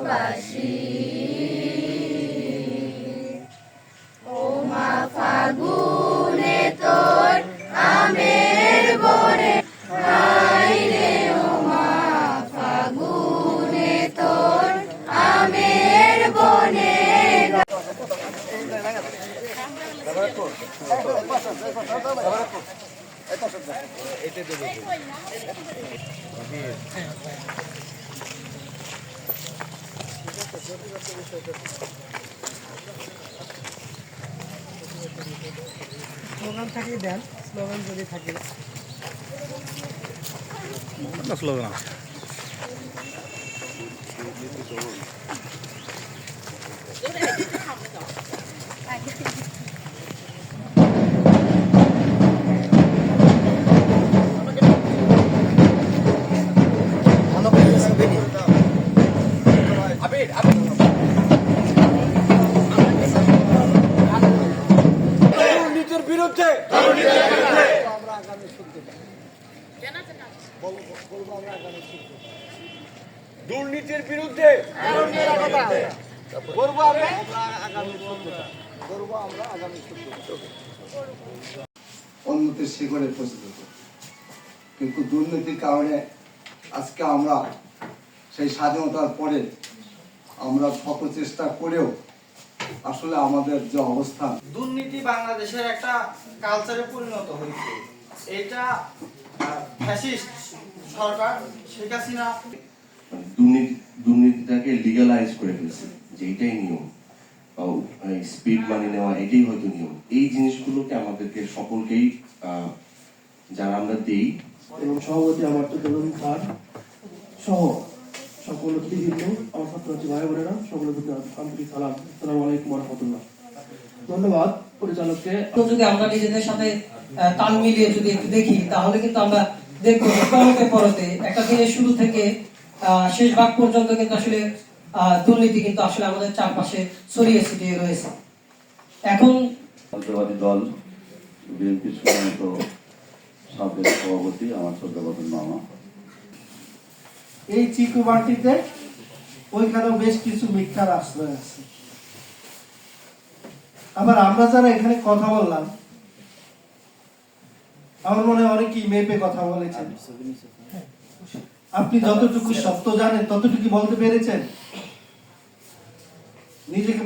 বাসি ও মা ফাগুনে তোর আমের বনে হায় রে ও মা ফাগুনে তোর আমের বনে স্লোগান থাকিয়ে দেন, স্লোগান যদি থাকে স্লোগান দুর্নীতির বিরুদ্ধে দুর্নীতির বিরুদ্ধে করবো আমরা আগামী উন্নতির শিখরে পৌঁছে দেব, কিন্তু দুর্নীতির কারণে আজকে আমরা সেই স্বাধীনতার পরে আমরা শত চেষ্টা করেও আসলে আমাদের যে অবস্থান, দুর্নীতি বাংলাদেশের একটা কালচারে পরিণত হয়েছে। এটা ফ্যাসিস্ট সরকার শেখ হাসিনা দুর্নীতিটাকে লিগালাইজ করে ফেলছে, যে এটাই নিয়ম, স্পিড মানি নেওয়া এটাই হয়তো নিয়ম। এই জিনিসগুলোকে আমাদেরকে সকলকেই যারা আমরা দেই এবং সভাপতি আমার চট্টগ্রাম স্যার সহ সকল অতিথিবৃন্দ, আমার ছাত্রছাত্রী ভাই বোনেরা, সকলের প্রতি আন্তরিক সালাম। আসসালামু আলাইকুম ওয়া রাহমাতুল্লাহ। ধন্যবাদ পরিচালককে। যদি আমরা নিজেদের সাথে তাল মিলিয়ে যদি একটু দেখি, তাহলে কিন্তু আমরা দেখবো পরতে পরতে একটা দিনের শুরু থেকে শেষ ভাগ পর্যন্ত কিন্তু আসলে দুর্নীতি কিন্তু আসলে আমাদের চারপাশে ছড়িয়ে ছিটিয়ে রয়েছে। এখন জাতীয়বাদী দল বিএনপি সম্মানিত সাবেক সভাপতি আমার শ্রদ্ধাভাজন মামা, এই চিকু মাটিতে ওইখানেও বেশ কিছু মিথ্যার আশ্রয় আছে। আবার আমরা যারা এখানে কথা বললাম, আমার মনে হয় অনেকেই মেপে কথা বলেছেন। আপনি যতটুকু সত্য জানেন ততটুকু বলতে পেরেছেন? নিজেকে